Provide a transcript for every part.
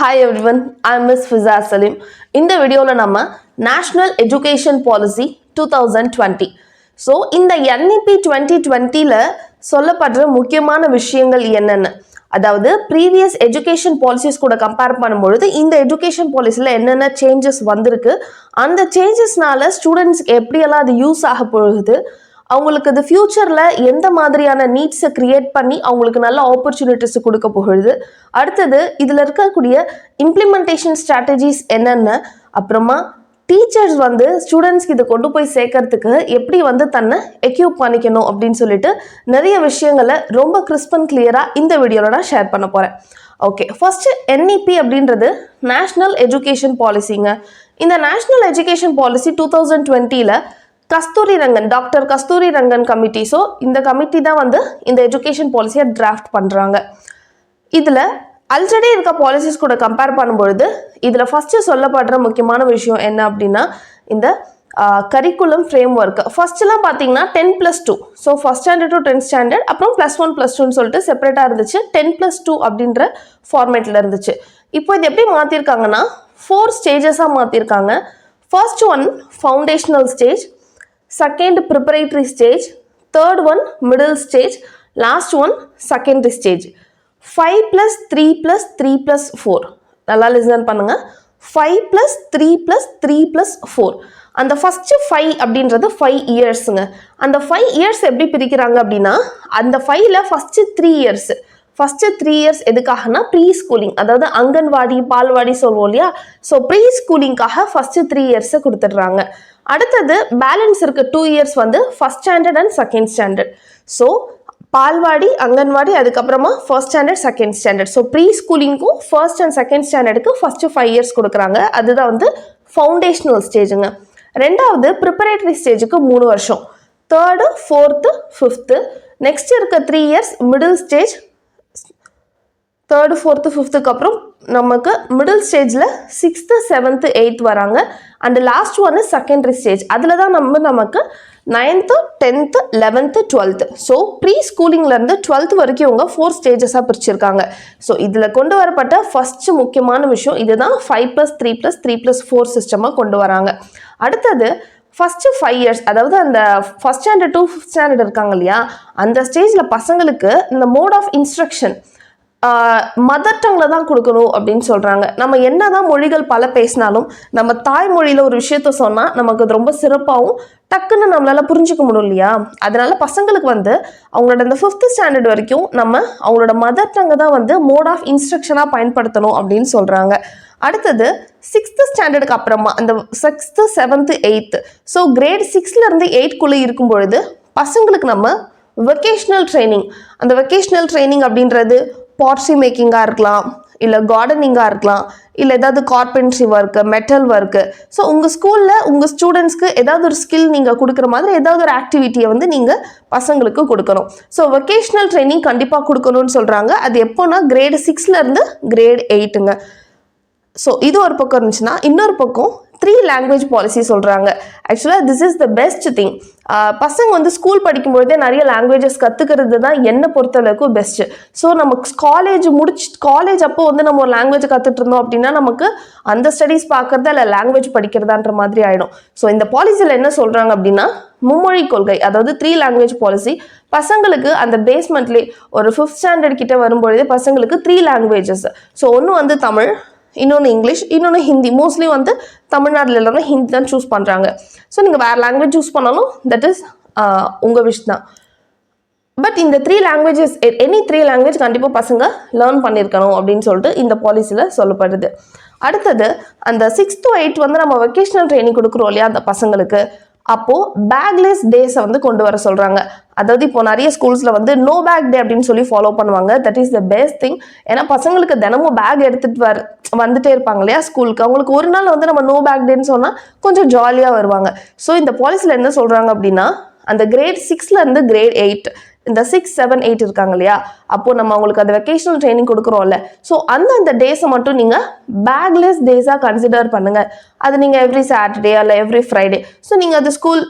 Hi everyone, I'm Ms. Fiza Salim. இந்த வீடியோல நம்ம National Education Policy 2020. ஸோ இந்த NEP 2020ல சொல்லப்படுற முக்கியமான விஷயங்கள் என்னென்ன, அதாவது ப்ரீவியஸ் எஜுகேஷன் பாலிசிஸ் கூட கம்பேர் பண்ணும்பொழுது இந்த எஜுகேஷன் பாலிசியில் என்னென்ன சேஞ்சஸ் வந்திருக்கு, அந்த சேஞ்சஸ்னால ஸ்டூடெண்ட்ஸ்க்கு எப்படியெல்லாம் அது யூஸ் ஆக போகுது, அவங்களுக்கு அது ஃபியூச்சரில் எந்த மாதிரியான நீட்ஸை க்ரியேட் பண்ணி அவங்களுக்கு நல்ல ஆப்பர்ச்சுனிட்டிஸ் கொடுக்க போகுது, அடுத்தது இதில் இருக்கக்கூடிய இம்ப்ளிமெண்டேஷன் ஸ்ட்ராட்டஜிஸ் என்னென்ன, அப்புறமா டீச்சர்ஸ் வந்து ஸ்டூடெண்ட்ஸ்க்கு இதை கொண்டு போய் சேர்க்கறதுக்கு எப்படி வந்து தன்னை எக்யூப் பண்ணிக்கணும் அப்படின்னு சொல்லிட்டு நிறைய விஷயங்களை ரொம்ப கிறிஸ்ப் அண்ட் கிளியராக இந்த வீடியோவில் நான் ஷேர் பண்ண போகிறேன். ஓகே, ஃபர்ஸ்ட் NEP அப்படின்றது நேஷ்னல் எஜுகேஷன் பாலிசிங்க. இந்த நேஷ்னல் எஜுகேஷன் பாலிசி 2020ல் கஸ்தூரி ரங்கன், டாக்டர் கஸ்தூரி ரங்கன் கமிட்டி, ஸோ இந்த கமிட்டி தான் வந்து இந்த எஜுகேஷன் பாலிசியை டிராஃப்ட் பண்ணுறாங்க. இதில் ஆல்ரெடி இருக்க பாலிசிஸ் கூட கம்பேர் பண்ணும்பொழுது இதில் ஃபஸ்ட்டு சொல்லப்படுற முக்கியமான விஷயம் என்ன அப்படின்னா இந்த கரிக்குலம் ஃப்ரேம் ஒர்க். ஃபர்ஸ்ட்லாம் பார்த்தீங்கன்னா 10+2, so first standard to 10th standard, அப்புறம் +1 +2ன்னு சொல்லிட்டு செப்பரேட்டாக இருந்துச்சு. 10+2 அப்படின்ற ஃபார்மேட்டில் இருந்துச்சு. இப்போ இது எப்படி மாற்றிருக்காங்கன்னா 4 ஸ்டேஜஸாக மாற்றிருக்காங்க. First one foundational stage, second preparatory stage, third one middle stage, last one secondary stage. 5+3+3+4. நல்லா லிசன் பண்ணுங்க. 5+3+3+4. அந்த ஃபர்ஸ்ட் 5 அப்படின்றது 5 இயர்ஸுங்க. அந்த 5 இயர்ஸ் எப்படி பிரிக்கிறாங்க அப்படின்னா அந்த 5ல ஃபர்ஸ்ட் 3 இயர்ஸ், ஃபர்ஸ்ட் 3 இயர்ஸ் எதுக்காகனா ப்ரீ ஸ்கூலிங், அதாவது அங்கன்வாடி பால்வாடி சொல்லுவோம் இல்லையா, ஸோ ப்ரீ ஸ்கூலிங்காக ஃபர்ஸ்ட் 3 இயர்ஸை கொடுத்துட்றாங்க. அடுத்தது பேலன்ஸ் இருக்க 2 இயர்ஸ் வந்து first standard and second standard. So balwadi anganwadi அதுக்கப்புறமா first standard second standard, so pre ஸ்கூலிங்க்கும் ஃபர்ஸ்ட் அண்ட் செகண்ட் ஸ்டாண்டர்டுக்கு ஃபர்ஸ்ட் 5 இயர்ஸ் கொடுக்குறாங்க. அதுதான் வந்து ஃபவுண்டேஷனல் ஸ்டேஜுங்க. ரெண்டாவது ப்ரிப்பரேட்டரி ஸ்டேஜுக்கு 3 வருஷம், தேர்டு ஃபோர்த்து ஃபிஃப்த்து. நெக்ஸ்ட் இருக்க 3 years middle stage, third fourth ஃபிஃப்த்துக்கு அப்புறம் நமக்கு மிடில் ஸ்டேஜில் 6th 7th 8th வராங்க. அண்ட் லாஸ்ட் ஒன்று செகண்டரி ஸ்டேஜ், அதில் தான் நமக்கு 9th 10th 11th 12th. So pre ஸ்கூலிங்லேருந்து 12th வரைக்கும் இவங்க 4 ஸ்டேஜஸாக பிரிச்சிருக்காங்க. ஸோ இதில் கொண்டு வரப்பட்ட ஃபஸ்ட்டு முக்கியமான விஷயம் இதுதான் 5+3+3+4 சிஸ்டமாக கொண்டு வராங்க. அடுத்தது ஃபஸ்ட்டு 5 இயர்ஸ், அதாவது அந்த first standard to 5th standard இருக்காங்க இல்லையா, அந்த ஸ்டேஜில் பசங்களுக்கு இந்த மோட் ஆஃப் இன்ஸ்ட்ரக்ஷன் மதர் டங்கில் தான் கொடுக்கணும் அப்படின்னு சொல்கிறாங்க. நம்ம என்ன தான் மொழிகள் பல பேசினாலும் நம்ம தாய்மொழியில் ஒரு விஷயத்த சொன்னால் நமக்கு அது ரொம்ப சிறப்பாகவும் டக்குன்னு நம்மளால் புரிஞ்சிக்க முடியும் இல்லையா. அதனால பசங்களுக்கு வந்து அவங்களோட இந்த 5th ஸ்டாண்டர்ட் வரைக்கும் நம்ம அவங்களோட மதர் டங்கை தான் வந்து மோட் ஆஃப் இன்ஸ்ட்ரக்ஷனாக பயன்படுத்தணும் அப்படின்னு சொல்கிறாங்க. அடுத்தது 6th ஸ்டாண்டர்டுக்கு அப்புறமா அந்த 6th 7th 8th, so great 6லேருந்து 8க்குள்ளே இருக்கும் பொழுது பசங்களுக்கு நம்ம வெக்கேஷ்னல் ட்ரைனிங், அந்த வெக்கேஷ்னல் ட்ரைனிங் அப்படின்றது பாட்ரி மேக்கிங்காக இருக்கலாம், இல்லை கார்டனிங்காக இருக்கலாம், இல்லை ஏதாவது carpentry work, metal work. So உங்கள் ஸ்கூலில் உங்கள் ஸ்டூடெண்ட்ஸ்க்கு ஏதாவது ஒரு ஸ்கில் நீங்கள் கொடுக்குற மாதிரி ஏதாவது ஒரு ஆக்டிவிட்டியை வந்து நீங்கள் பசங்களுக்கு கொடுக்கணும். ஸோ வெக்கேஷ்னல் ட்ரைனிங் கண்டிப்பாக கொடுக்கணும்னு சொல்கிறாங்க. அது எப்போனா கிரேட் 6லேருந்து கிரேட் 8ங்க. ஸோ இது ஒரு பக்கம் இருந்துச்சுன்னா இன்னொரு பக்கம் 3 லாங்குவேஜ் பாலிசி சொல்கிறாங்க. ஆக்சுவலாக this is the best thing. பசங்க வந்து ஸ்கூல் படிக்கும்பொழுதே நிறைய லாங்குவேஜஸ் கற்றுக்கிறது தான் என்னை பொறுத்தளவுக்கு பெஸ்ட்டு. ஸோ நமக்கு காலேஜ் அப்போ வந்து நம்ம ஒரு லாங்குவேஜ் கற்றுட்டு இருந்தோம் அப்படின்னா நமக்கு அந்த ஸ்டடீஸ் பார்க்குறதா இல்லை லாங்குவேஜ் படிக்கிறதான்ற மாதிரி ஆகிடும். ஸோ இந்த பாலிசியில் என்ன சொல்கிறாங்க அப்படின்னா மும்மொழி கொள்கை, அதாவது 3 லாங்குவேஜ் பாலிசி. பசங்களுக்கு அந்த பேஸ்மெண்ட்லேயே ஒரு 5th ஸ்டாண்டர்ட் கிட்ட வரும்பொழுதே பசங்களுக்கு 3 லாங்குவேஜஸ். ஸோ ஒன்று வந்து தமிழ், இன்னொன்று இங்கிலீஷ், இன்னொன்று ஹிந்தி. மோஸ்ட்லி வந்து தமிழ்நாட்டில் எல்லாமே ஹிந்தி தான் சூஸ் பண்ணுறாங்க. ஸோ நீங்கள் வேறு லாங்குவேஜ் சூஸ் பண்ணாலும் தட் இஸ் உங்கள் விஷ் தான். பட் இந்த 3 லாங்குவேஜஸ், எனி 3 லாங்குவேஜ் கண்டிப்பாக பசங்க லேர்ன் பண்ணியிருக்கணும் அப்படின்னு சொல்லிட்டு இந்த பாலிசியில் சொல்லப்படுது. அடுத்தது அந்த 6th to 8th வந்து நம்ம வெக்கேஷனல் ட்ரைனிங் கொடுக்குறோம் இல்லையா அந்த பசங்களுக்கு, அப்போது பேக்லெஸ் டேஸை வந்து கொண்டு வர சொல்கிறாங்க. அதாவது இப்போ நிறைய ஸ்கூல்ஸில் வந்து நோ பேக் டே அப்படின்னு சொல்லி ஃபாலோ பண்ணுவாங்க. That is the best thing. ஏன்னா பசங்களுக்கு தினமும் பேக் எடுத்துகிட்டு வந்துட்டே இருப்பாங்க இல்லையா ஸ்கூலுக்கு, அவங்களுக்கு ஒரு நாள் வந்து நம்ம நோ பேக் டேன்னு சொன்னால் கொஞ்சம் ஜாலியாக வருவாங்க. ஸோ இந்த பாலிசியில் என்ன சொல்கிறாங்க அப்படின்னா அந்த கிரேட் 6லேருந்து கிரேட் 8, இந்த 6, 7, 8 இருக்காங்க இல்லையா, அப்போது நம்ம அவங்களுக்கு அந்த வெக்கேஷனல் ட்ரைனிங் கொடுக்குறோம்ல, ஸோ அந்த டேஸை மட்டும் நீங்கள் பேக்லெஸ் டேஸாக கன்சிடர் பண்ணுங்கள். அது நீங்கள் எவ்ரி சாட்டர்டே இல்லை எவ்ரி ஃப்ரைடே, ஸோ நீங்கள் அது ஸ்கூல்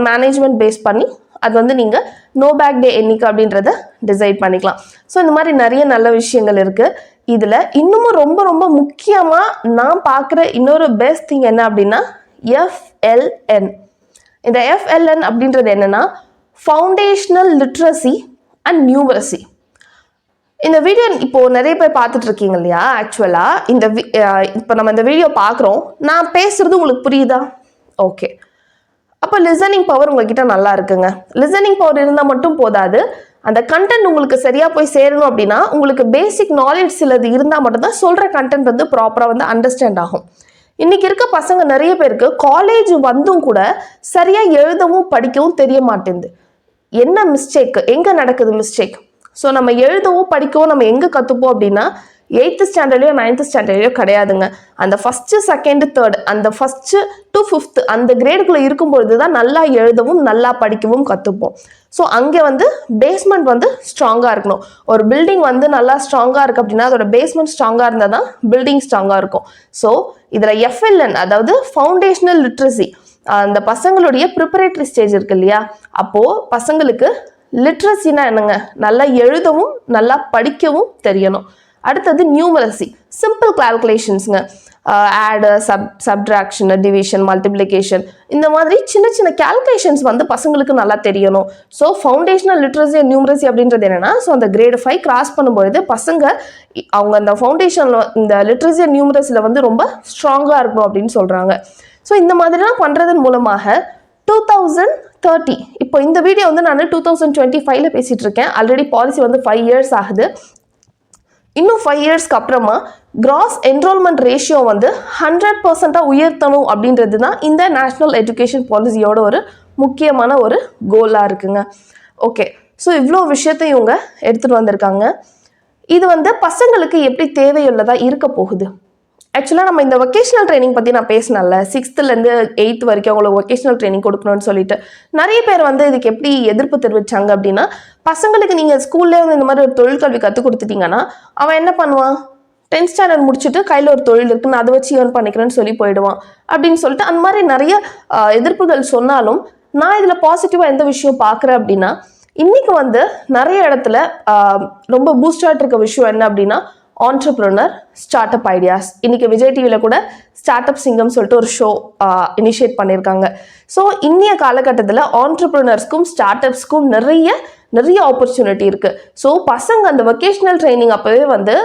மேனேஜ்மெண்ட் பேஸ் பண்ணி அது வந்து நீங்கள் நோ பேக் டே என்னைக்கு அப்படின்றத டிசைட் பண்ணிக்கலாம். ஸோ இந்த மாதிரி நிறைய நல்ல விஷயங்கள் இருக்குது. இதில் இன்னமும் ரொம்ப ரொம்ப முக்கியமாக நான் பார்க்குற இன்னொரு பெஸ்ட் திங் என்ன அப்படின்னா FLN. இந்த FLN அப்படின்றது என்னன்னா ஃபவுண்டேஷனல் லிட்ரஸி அண்ட் நியூமரசி. இந்த வீடியோ இப்போ நிறைய பேர் பார்த்துட்டு இருக்கீங்க இல்லையா? ஆக்சுவலாக இப்போ நம்ம இந்த வீடியோ பார்க்குறோம், நான் பேசுறது உங்களுக்கு புரியுதா? ஓகே, அப்போ லிசனிங் பவர் உங்ககிட்ட நல்லா இருக்குங்க. லிசனிங் பவர் இருந்தால் மட்டும் போதாது, அந்த கண்டென்ட் உங்களுக்கு சரியாக போய் சேரணும் அப்படின்னா உங்களுக்கு பேசிக் நாலேஜ் சிலது இருந்தால் மட்டும்தான் சொல்கிற கண்டென்ட் வந்து ப்ராப்பராக வந்து அண்டர்ஸ்டாண்ட் ஆகும். இன்னைக்கு இருக்க பசங்க நிறைய பேருக்கு காலேஜ் வந்தும் கூட சரியாக எழுதவும் படிக்கவும் தெரிய மாட்டேங்குது. என்ன மிஸ்டேக், எங்கே நடக்குது மிஸ்டேக்? ஸோ நம்ம எழுதவும் படிக்கவும் நம்ம எங்கே கற்றுப்போம் அப்படின்னா 8th ஸ்டாண்டர்ட்லையோ 9th ஸ்டாண்டர்ட்லையோ கிடையாதுங்க. அந்த ஃபஸ்ட்டு செகண்டு தேர்ட், அந்த ஃபஸ்ட்டு டு 5th அந்த கிரேடுக்குள்ளே இருக்கும்பொழுது தான் நல்லா எழுதவும் நல்லா படிக்கவும் கற்றுப்போம். ஸோ அங்கே வந்து பேஸ்மெண்ட் வந்து ஸ்ட்ராங்காக இருக்கணும். ஒரு பில்டிங் வந்து நல்லா ஸ்ட்ராங்காக இருக்குது அப்படின்னா அதோட பேஸ்மெண்ட் ஸ்ட்ராங்காக இருந்தால் தான் பில்டிங் ஸ்ட்ராங்காக இருக்கும். ஸோ இதில் FLN அதாவது ஃபவுண்டேஷனல் லிட்ரஸி, அந்த பசங்களுடைய ப்ரிப்பரேட்டரி ஸ்டேஜ் இருக்கு இல்லையா? அப்போது பசங்களுக்கு லிட்ரஸினா என்னங்க? நல்லா எழுதவும் நல்லா படிக்கவும் தெரியணும். அடுத்தது நியூமரசி, சிம்பிள் கால்குலேஷன்ஸுங்க, ஆடு, சப்ட்ராக்ஷன், டிவிஷன், மல்டிப்ளிகேஷன், இந்த மாதிரி சின்ன சின்ன கால்குலேஷன்ஸ் வந்து பசங்களுக்கு நல்லா தெரியணும். So foundational literacy and numeracy அப்படின்றது என்னென்னா, ஸோ அந்த கிரேட் 5 கிராஸ் பண்ணும்பொழுது பசங்க அவங்க அந்த ஃபவுண்டேஷனில் இந்த லிட்ரஸி அண்ட் நியூமரசியில் வந்து ரொம்ப ஸ்ட்ராங்காக இருக்கணும் அப்படின்னு சொல்கிறாங்க. ஸோ இந்த மாதிரிலாம் பண்ணுறதன் மூலமாக 2030, இப்போ இந்த வீடியோ வந்து நான் 2025 பேசிகிட்டு இருக்கேன். ஆல்ரெடி பாலிசி வந்து 5 years ஆகுது. இன்னும் 5 yearsக்கு அப்புறமா கிராஸ் என்ரோல்மெண்ட் ரேஷியோ வந்து 100% உயர்த்தணும் அப்படின்றது தான் இந்த நேஷ்னல் எஜுகேஷன் பாலிசியோட ஒரு முக்கியமான ஒரு கோலாக இருக்குங்க. ஓகே, ஸோ இவ்வளோ விஷயத்தை இவங்க எடுத்துகிட்டு வந்திருக்காங்க. இது வந்து பசங்களுக்கு எப்படி தேவையுள்ளதாக இருக்க போகுது? ஆக்சுவலாக நம்ம இந்த வொகேஷனல் ட்ரைனிங் பற்றி நான் பேசினேன்ல, 6th-லேருந்து 8th வரைக்கும் அவங்களுக்கு வொகேஷனல் ட்ரைனிங் கொடுக்கணும்னு சொல்லிட்டு நிறைய பேர் வந்து இதுக்கு எப்படி எதிர்ப்பு தெரிவித்தாங்க அப்படின்னா, பசங்களுக்கு நீங்கள் ஸ்கூல்லே வந்து இந்த மாதிரி ஒரு தொழிற்கல்வி கற்றுக் கொடுத்துட்டீங்கன்னா அவன் என்ன பண்ணுவான்? 10th ஸ்டாண்டர்ட் முடிச்சுட்டு கையில் ஒரு தொழில் இருக்குன்னு அதை வச்சு ஏர்ன் பண்ணிக்கிறேன்னு சொல்லி போயிடுவான் அப்படின்னு சொல்லிட்டு அந்த மாதிரி நிறைய எதிர்ப்புகள் சொன்னாலும், நான் இதில் பாசிட்டிவாக எந்த விஷயம் பார்க்குறேன் அப்படின்னா, இன்றைக்கி வந்து நிறைய இடத்துல ரொம்ப பூஸ்டாக இருக்க விஷயம் என்ன அப்படின்னா ஆண்டர்ப்ரனர், ஸ்டார்ட் அப் ஐடியாஸ். இன்னைக்கு விஜய் டிவியில் கூட ஸ்டார்ட் அப் சிங்கம் சொல்லிட்டு ஒரு ஷோ இனிஷியேட் பண்ணியிருக்காங்க. ஸோ இன்னைய காலகட்டத்தில் ஆண்டர்ப்ரனர்ஸ்க்கும் ஸ்டார்ட் அப்ஸ்க்கும் நிறைய ஆப்பர்ச்சுனிட்டி இருக்குது. ஸோ பசங்க அந்த வொகேஷனல் ட்ரைனிங் அப்போவே வந்து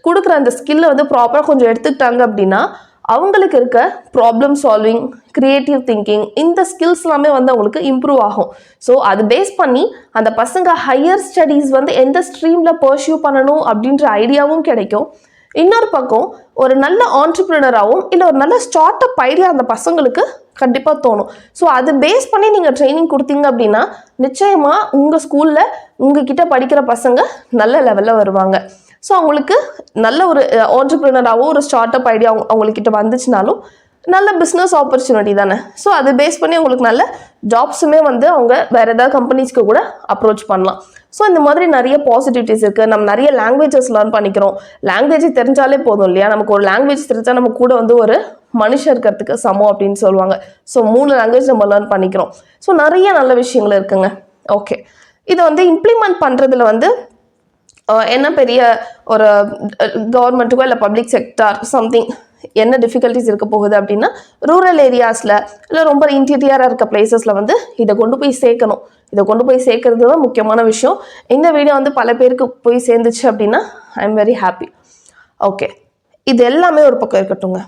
கொடுக்குற அந்த ஸ்கில்லை வந்து ப்ராப்பராக கொஞ்சம் எடுத்துக்கிட்டாங்க அப்படின்னா அவங்களுக்கு இருக்க ப்ராப்ளம் சால்விங், கிரியேட்டிவ் திங்கிங், இந்த ஸ்கில்ஸ் எல்லாமே வந்து அவங்களுக்கு இம்ப்ரூவ் ஆகும். ஸோ அது பேஸ் பண்ணி அந்த பசங்க ஹையர் ஸ்டடீஸ் வந்து எந்த ஸ்ட்ரீமில் பர்சியூ பண்ணணும் அப்படின்ற ஐடியாவும் கிடைக்கும். இன்னொரு பக்கம் ஒரு நல்ல ஆண்டர்ப்ரனராகவும் இல்லை ஒரு நல்ல ஸ்டார்ட் அப் ஐடியா அந்த பசங்களுக்கு கண்டிப்பாக தோணும். ஸோ அது பேஸ் பண்ணி நீங்கள் ட்ரைனிங் கொடுத்தீங்க அப்படின்னா நிச்சயமாக உங்கள் ஸ்கூலில் உங்ககிட்ட படிக்கிற பசங்க நல்ல லெவலில் வருவாங்க. ஸோ அவங்களுக்கு நல்ல ஒரு ஆண்டர்ப்ரனராகவோ ஒரு ஸ்டார்ட் அப் ஐடியா அவங்கக்கிட்ட வந்துச்சுனாலும் நல்ல பிஸ்னஸ் ஆப்பர்ச்சுனிட்டி தானே. ஸோ அதை பேஸ் பண்ணி அவங்களுக்கு நல்ல ஜாப்ஸுமே வந்து அவங்க வேறு ஏதாவது கம்பெனிஸ்க்கு கூட அப்ரோச் பண்ணலாம். ஸோ இந்த மாதிரி நிறைய பாசிட்டிவிட்டிஸ் இருக்குது. நம்ம நிறைய லாங்குவேஜஸ் லேர்ன் பண்ணிக்கிறோம். லாங்குவேஜ் தெரிஞ்சாலே போதும் இல்லையா? நமக்கு ஒரு லாங்குவேஜ் தெரிஞ்சால் நம்ம கூட வந்து ஒரு மனுஷன் இருக்கிறதுக்கு சமம் அப்படின்னு சொல்லுவாங்க. ஸோ 3 லாங்குவேஜ் நம்ம லேர்ன் பண்ணிக்கிறோம். ஸோ நிறைய நல்ல விஷயங்கள் இருக்குங்க. ஓகே, இதை வந்து இம்ப்ளிமெண்ட் பண்ணுறதுல வந்து என்ன பெரிய ஒரு கவர்மெண்ட்டுக்கோ இல்லை பப்ளிக் செக்டார் சம்திங் என்ன டிஃபிகல்ட்டிஸ் இருக்க போகுது அப்படின்னா, ரூரல் ஏரியாஸில் இல்லை ரொம்ப இன்டீரியராக இருக்க பிளேசஸில் வந்து இதை கொண்டு போய் சேர்க்கணும். இதை கொண்டு போய் சேர்க்கறது தான் முக்கியமான விஷயம். இந்த வீடியோ வந்து பல பேருக்கு போய் சேர்ந்துச்சு அப்படின்னா I am very happy. Okay, இது எல்லாமே ஒரு பக்கம் இருக்கட்டுங்க.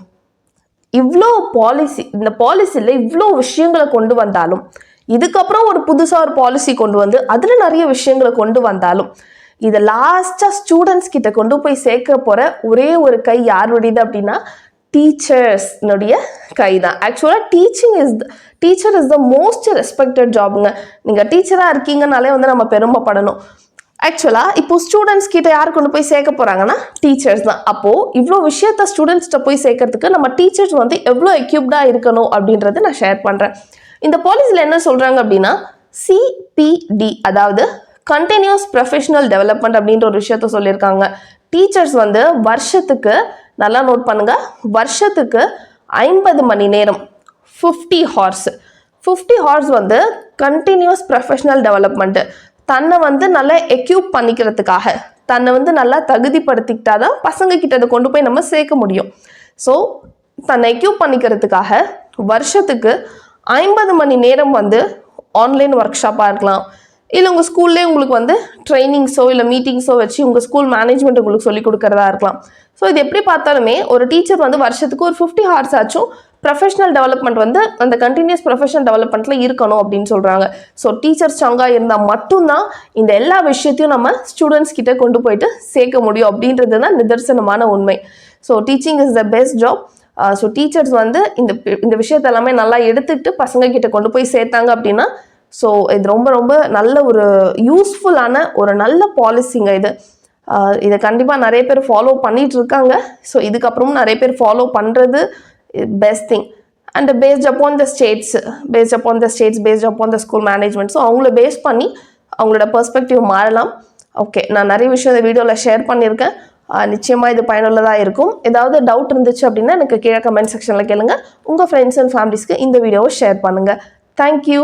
இவ்வளோ பாலிசி, இந்த பாலிசியில் இவ்வளோ விஷயங்களை கொண்டு வந்தாலும், இதுக்கப்புறம் ஒரு புதுசாக ஒரு பாலிசி கொண்டு வந்து அதில் நிறைய விஷயங்களை கொண்டு வந்தாலும், இதை லாஸ்ட்டாக ஸ்டூடெண்ட்ஸ் கிட்ட கொண்டு போய் சேர்க்க போகிற ஒரே ஒரு கை யாருடையது அப்படின்னா டீச்சர்ஸ்னுடைய கை தான். ஆக்சுவலாக teacher is the most respected ஜாபுங்க. நீங்கள் டீச்சராக இருக்கீங்கனாலே வந்து நம்ம பெருமைப்படணும். ஆக்சுவலாக இப்போ ஸ்டூடெண்ட்ஸ் கிட்ட யார் கொண்டு போய் சேர்க்க போகிறாங்கன்னா டீச்சர்ஸ் தான். அப்போது இவ்வளோ விஷயத்த ஸ்டூடெண்ட்ஸ்கிட்ட போய் சேர்க்கறதுக்கு நம்ம டீச்சர்ஸ் வந்து எவ்வளோ எக்யூப்டாக இருக்கணும் அப்படின்றத நான் ஷேர் பண்ணுறேன். இந்த பாலிசியில் என்ன சொல்கிறாங்க அப்படின்னா CPD, அதாவது கண்டினியூஸ் ப்ரொஃபஷனல் டெவலப்மெண்ட் அப்படின்ற ஒரு விஷயத்த சொல்லியிருக்காங்க. டீச்சர்ஸ் வந்து வருஷத்துக்கு, நல்லா நோட் பண்ணுங்க, வருஷத்துக்கு 50 மணி நேரம் 50 ஹார்ஸ் வந்து கண்டினியூஸ் ப்ரொஃபஷனல் டெவலப்மெண்ட்டு, தன்னை வந்து நல்லா எக்யூப் பண்ணிக்கிறதுக்காக, தன்னை வந்து நல்லா தகுதிப்படுத்திக்கிட்டா தான் பசங்க கிட்ட அதை கொண்டு போய் நம்ம சேர்க்க முடியும். ஸோ தன்னை எக்யூப் பண்ணிக்கிறதுக்காக வருஷத்துக்கு 50 மணி நேரம் வந்து ஆன்லைன் ஒர்க் ஷாப்பாக இருக்கலாம், இல்லை உங்கள் ஸ்கூல்லே உங்களுக்கு வந்து ட்ரைனிங்ஸோ இல்லை மீட்டிங்ஸோ வச்சு உங்கள் ஸ்கூல் மேனேஜ்மெண்ட் உங்களுக்கு சொல்லிக் கொடுக்குறதா இருக்கலாம். ஸோ இது எப்படி பார்த்தாலுமே ஒரு டீச்சர் வந்து வருஷத்துக்கு ஒரு 50 ஹார்ஸ் ஆச்சும் ப்ரொஃபஷனல் டெவலப்மெண்ட் வந்து அந்த கண்டினியூஸ் ப்ரொஃபஷனல் டெவலப்மெண்ட்டில் இருக்கணும் அப்படின்னு சொல்கிறாங்க. ஸோ டீச்சர் ஸ்ட்ராங்காக இருந்தால் மட்டும்தான் இந்த எல்லா விஷயத்தையும் நம்ம ஸ்டூடெண்ட்ஸ் கிட்ட கொண்டு போயிட்டு சேர்க்க முடியும் அப்படின்றது தான் நிதர்சனமான உண்மை. So teaching is the best job. So teachers வந்து இந்த விஷயத்த எல்லாமே நல்லா எடுத்துக்கிட்டு பசங்க கிட்ட கொண்டு போய் சேர்த்தாங்க அப்படின்னா ஸோ இது ரொம்ப ரொம்ப நல்ல ஒரு யூஸ்ஃபுல்லான ஒரு நல்ல பாலிசிங்க இது. இதை கண்டிப்பாக நிறைய பேர் ஃபாலோ பண்ணிட்டு இருக்காங்க. ஸோ இதுக்கப்புறமும் நிறைய பேர் ஃபாலோ பண்ணுறது best thing. And based upon the states, based upon the school management. So அவங்கள பேஸ் பண்ணி அவங்களோட பெர்ஸ்பெக்டிவ் மாறலாம். ஓகே, நான் நிறைய விஷயம் இந்த வீடியோவில் ஷேர் பண்ணியிருக்கேன். நிச்சயமாக இது பயனுள்ளதாக இருக்கும். ஏதாவது டவுட் இருந்துச்சு அப்படின்னா எனக்கு கீழே கமெண்ட் செக்ஷனில் கேளுங்க. உங்கள் ஃப்ரெண்ட்ஸ் அண்ட் ஃபேமிலிஸ்க்கு இந்த வீடியோவை ஷேர் பண்ணுங்கள். தேங்க்யூ.